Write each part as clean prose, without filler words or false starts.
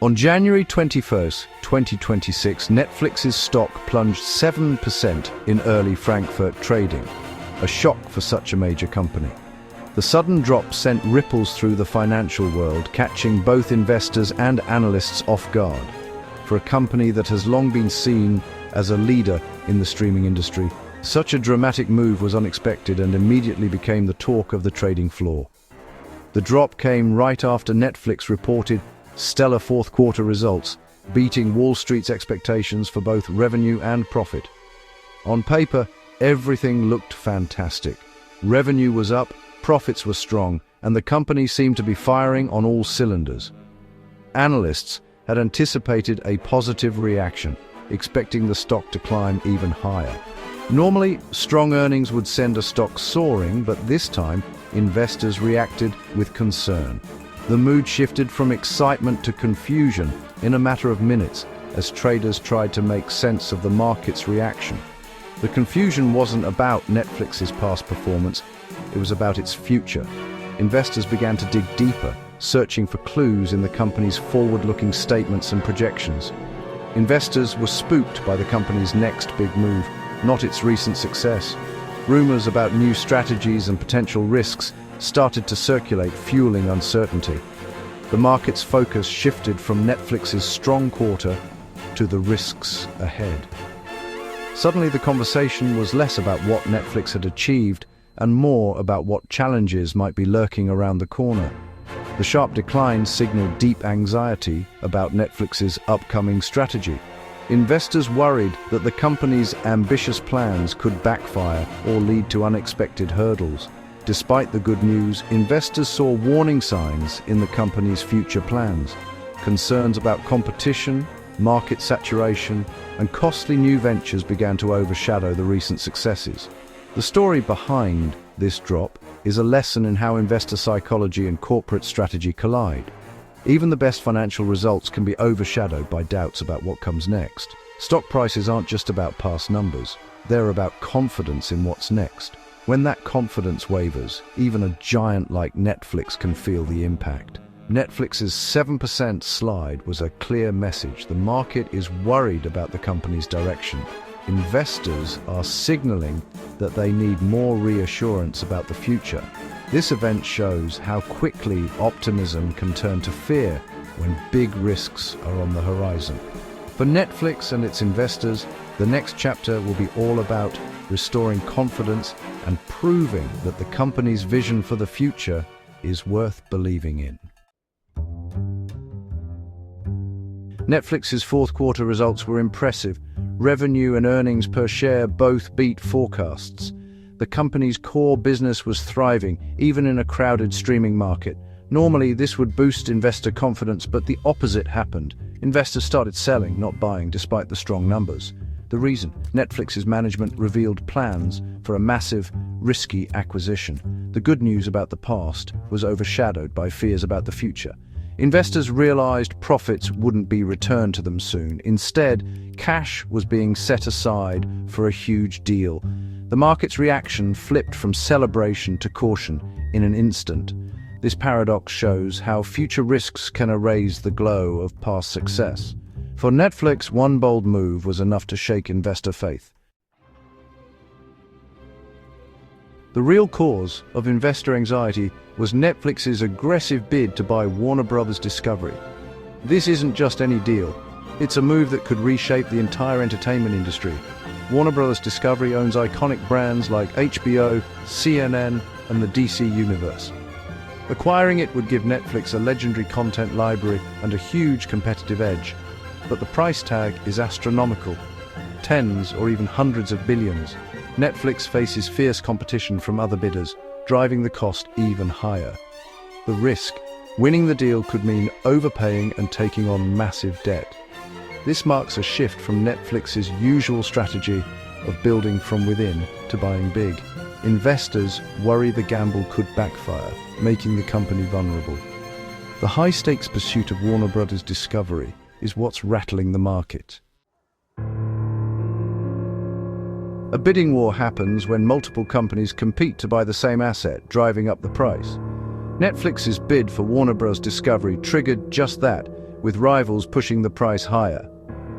On January 21st, 2026, Netflix's stock plunged 7% in early Frankfurt trading, a shock for such a major company. The sudden drop sent ripples through the financial world, catching both investors and analysts off guard. For a company that has long been seen as a leader in the streaming industry, such a dramatic move was unexpected and immediately became the talk of the trading floor. The drop came right after Netflix reported stellar fourth-quarter results, beating Wall Street's expectations for both revenue and profit. On paper, everything looked fantastic. Revenue was up, profits were strong, and the company seemed to be firing on all cylinders. Analysts had anticipated a positive reaction, expecting the stock to climb even higher. Normally, strong earnings would send a stock soaring, but this time, investors reacted with concern. The mood shifted from excitement to confusion in a matter of minutes as traders tried to make sense of the market's reaction. The confusion wasn't about Netflix's past performance, it was about its future. Investors began to dig deeper, searching for clues in the company's forward-looking statements and projections. Investors were spooked by the company's next big move, not its recent success. Rumors about new strategies and potential risks started to circulate, fueling uncertainty. The market's focus shifted from Netflix's strong quarter to the risks ahead. Suddenly, the conversation was less about what Netflix had achieved and more about what challenges might be lurking around the corner. The sharp decline signaled deep anxiety about Netflix's upcoming strategy. Investors worried that the company's ambitious plans could backfire or lead to unexpected hurdles. Despite the good news, investors saw warning signs in the company's future plans. Concerns about competition, market saturation, and costly new ventures began to overshadow the recent successes. The story behind this drop is a lesson in how investor psychology and corporate strategy collide. Even the best financial results can be overshadowed by doubts about what comes next. Stock prices aren't just about past numbers, they're about confidence in what's next. When that confidence wavers, even a giant like Netflix can feel the impact. Netflix's 7% slide was a clear message. The market is worried about the company's direction. Investors are signaling that they need more reassurance about the future. This event shows how quickly optimism can turn to fear when big risks are on the horizon. For Netflix and its investors, the next chapter will be all about restoring confidence and proving that the company's vision for the future is worth believing in. Netflix's fourth-quarter results were impressive. Revenue and earnings per share both beat forecasts. The company's core business was thriving, even in a crowded streaming market. Normally, this would boost investor confidence, but the opposite happened. Investors started selling, not buying, despite the strong numbers. The reason? Netflix's management revealed plans for a massive, risky acquisition. The good news about the past was overshadowed by fears about the future. Investors realized profits wouldn't be returned to them soon. Instead, cash was being set aside for a huge deal. The market's reaction flipped from celebration to caution in an instant. This paradox shows how future risks can erase the glow of past success. For Netflix, one bold move was enough to shake investor faith. The real cause of investor anxiety was Netflix's aggressive bid to buy Warner Bros. Discovery. This isn't just any deal. It's a move that could reshape the entire entertainment industry. Warner Bros. Discovery owns iconic brands like HBO, CNN, and the DC Universe. Acquiring it would give Netflix a legendary content library and a huge competitive edge. But the price tag is astronomical, tens or even hundreds of billions. Netflix faces fierce competition from other bidders, driving the cost even higher. The risk: winning the deal could mean overpaying and taking on massive debt. This marks a shift from Netflix's usual strategy of building from within to buying big. Investors worry the gamble could backfire, making the company vulnerable. The high-stakes pursuit of Warner Bros. Discovery is what's rattling the market. A bidding war happens when multiple companies compete to buy the same asset, driving up the price. Netflix's bid for Warner Bros. Discovery triggered just that, with rivals pushing the price higher.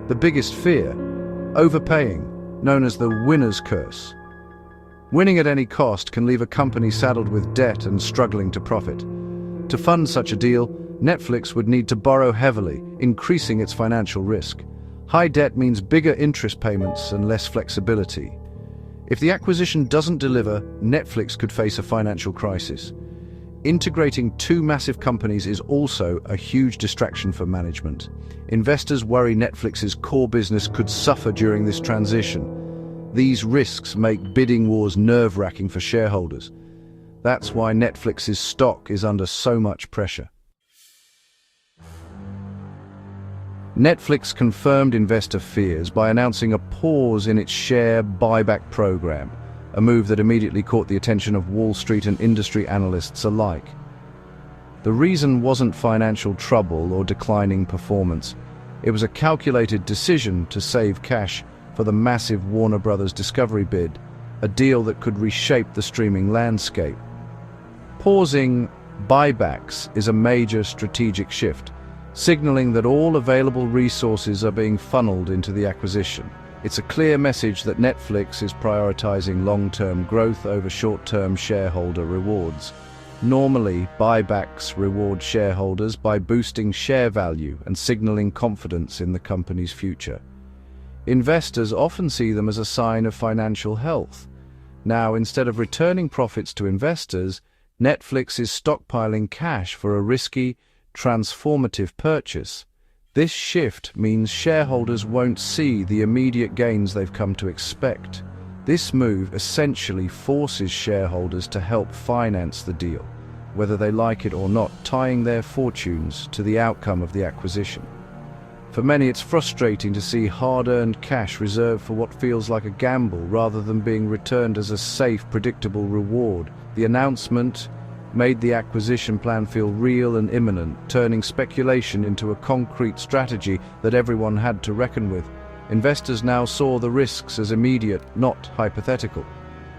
The biggest fear: overpaying, known as the winner's curse. Winning at any cost can leave a company saddled with debt and struggling to profit. To fund such a deal, Netflix would need to borrow heavily, increasing its financial risk. High debt means bigger interest payments and less flexibility. If the acquisition doesn't deliver, Netflix could face a financial crisis. Integrating two massive companies is also a huge distraction for management. Investors worry Netflix's core business could suffer during this transition. These risks make bidding wars nerve-wracking for shareholders. That's why Netflix's stock is under so much pressure. Netflix confirmed investor fears by announcing a pause in its share buyback program, a move that immediately caught the attention of Wall Street and industry analysts alike. The reason wasn't financial trouble or declining performance. It was a calculated decision to save cash for the massive Warner Bros. Discovery bid, a deal that could reshape the streaming landscape. Pausing buybacks is a major strategic shift, signaling that all available resources are being funneled into the acquisition. It's a clear message that Netflix is prioritizing long-term growth over short-term shareholder rewards. Normally, buybacks reward shareholders by boosting share value and signaling confidence in the company's future. Investors often see them as a sign of financial health. Now, instead of returning profits to investors, Netflix is stockpiling cash for a risky, transformative purchase. This shift means shareholders won't see the immediate gains they've come to expect. This move essentially forces shareholders to help finance the deal, whether they like it or not, tying their fortunes to the outcome of the acquisition. For many, it's frustrating to see hard-earned cash reserved for what feels like a gamble rather than being returned as a safe, predictable reward. The announcement made the acquisition plan feel real and imminent, turning speculation into a concrete strategy that everyone had to reckon with. Investors now saw the risks as immediate, not hypothetical.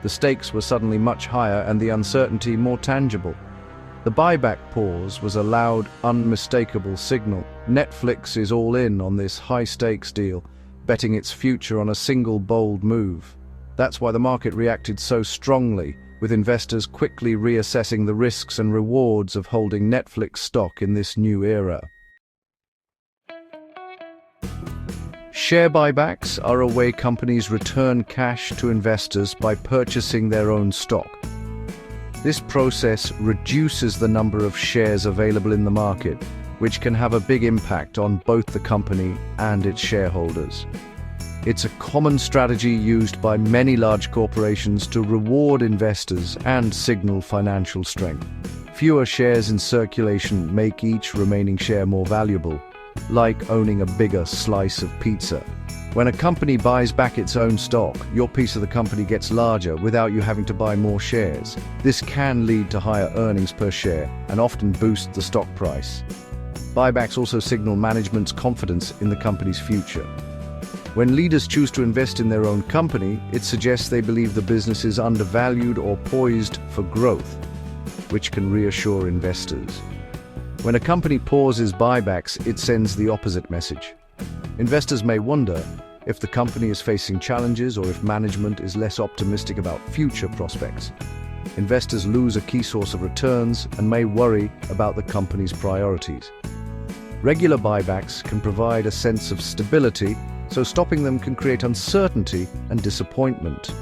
The stakes were suddenly much higher and the uncertainty more tangible. The buyback pause was a loud, unmistakable signal. Netflix is all in on this high-stakes deal, betting its future on a single bold move. That's why the market reacted so strongly, with investors quickly reassessing the risks and rewards of holding Netflix stock in this new era. Share buybacks are a way companies return cash to investors by purchasing their own stock. This process reduces the number of shares available in the market, which can have a big impact on both the company and its shareholders. It's a common strategy used by many large corporations to reward investors and signal financial strength. Fewer shares in circulation make each remaining share more valuable, like owning a bigger slice of pizza. When a company buys back its own stock, your piece of the company gets larger without you having to buy more shares. This can lead to higher earnings per share and often boost the stock price. Buybacks also signal management's confidence in the company's future. When leaders choose to invest in their own company, it suggests they believe the business is undervalued or poised for growth, which can reassure investors. When a company pauses buybacks, it sends the opposite message. Investors may wonder if the company is facing challenges or if management is less optimistic about future prospects. Investors lose a key source of returns and may worry about the company's priorities. Regular buybacks can provide a sense of stability, so stopping them can create uncertainty and disappointment.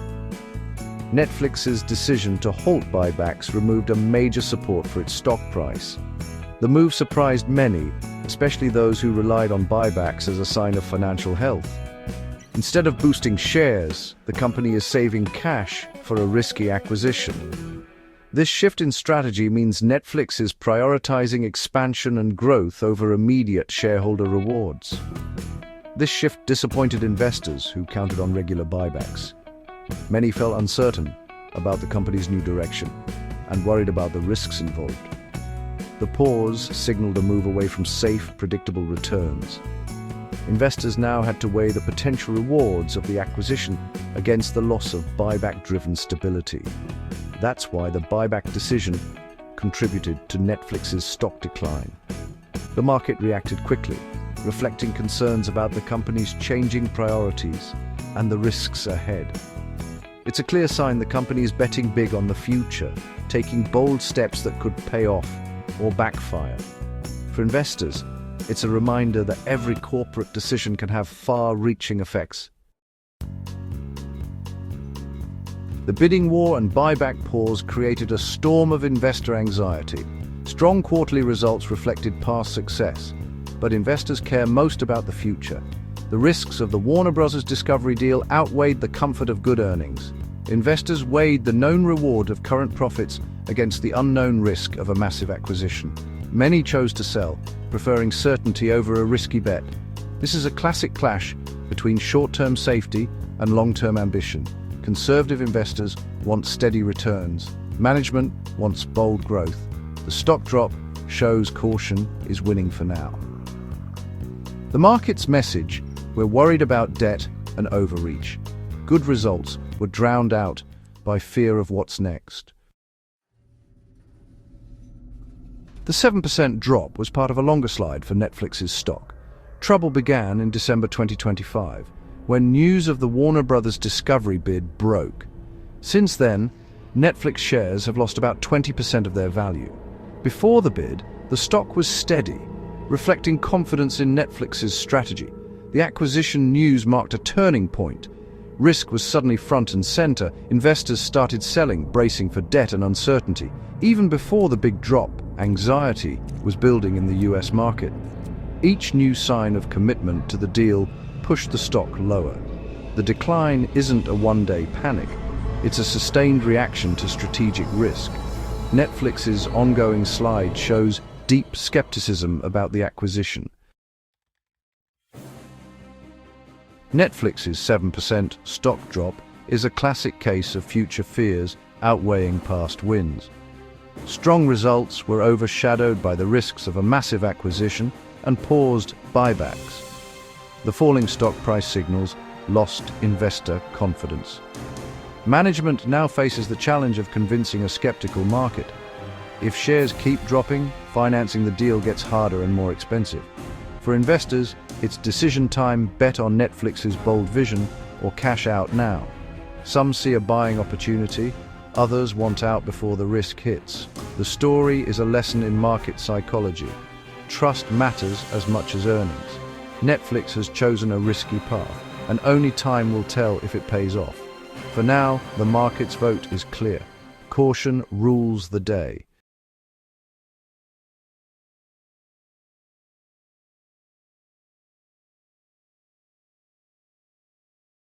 Netflix's decision to halt buybacks removed a major support for its stock price. The move surprised many, especially those who relied on buybacks as a sign of financial health. Instead of boosting shares, the company is saving cash for a risky acquisition. This shift in strategy means Netflix is prioritizing expansion and growth over immediate shareholder rewards. This shift disappointed investors who counted on regular buybacks. Many felt uncertain about the company's new direction and worried about the risks involved. The pause signaled a move away from safe, predictable returns. Investors now had to weigh the potential rewards of the acquisition against the loss of buyback-driven stability. That's why the buyback decision contributed to Netflix's stock decline. The market reacted quickly, reflecting concerns about the company's changing priorities and the risks ahead. It's a clear sign the company is betting big on the future, taking bold steps that could pay off or backfire. For investors, it's a reminder that every corporate decision can have far-reaching effects. The bidding war and buyback pause created a storm of investor anxiety. Strong quarterly results reflected past success, but investors care most about the future. The risks of the Warner Bros. Discovery deal outweighed the comfort of good earnings. Investors weighed the known reward of current profits against the unknown risk of a massive acquisition. Many chose to sell, preferring certainty over a risky bet. This is a classic clash between short-term safety and long-term ambition. Conservative investors want steady returns. Management wants bold growth. The stock drop shows caution is winning for now. The market's message: we're worried about debt and overreach. Good results were drowned out by fear of what's next. The 7% drop was part of a longer slide for Netflix's stock. Trouble began in December 2025, when news of the Warner Bros. Discovery bid broke. Since then, Netflix shares have lost about 20% of their value. Before the bid, the stock was steady, reflecting confidence in Netflix's strategy. The acquisition news marked a turning point. Risk was suddenly front and center. Investors started selling, bracing for debt and uncertainty. Even before the big drop, anxiety was building in the US market. Each new sign of commitment to the deal pushed the stock lower. The decline isn't a one-day panic. It's a sustained reaction to strategic risk. Netflix's ongoing slide shows deep skepticism about the acquisition. Netflix's 7% stock drop is a classic case of future fears outweighing past wins. Strong results were overshadowed by the risks of a massive acquisition and paused buybacks. The falling stock price signals lost investor confidence. Management now faces the challenge of convincing a skeptical market. If shares keep dropping, financing the deal gets harder and more expensive. For investors, it's decision time: bet on Netflix's bold vision or cash out now. Some see a buying opportunity, others want out before the risk hits. The story is a lesson in market psychology. Trust matters as much as earnings. Netflix has chosen a risky path, and only time will tell if it pays off. For now, the market's vote is clear. Caution rules the day.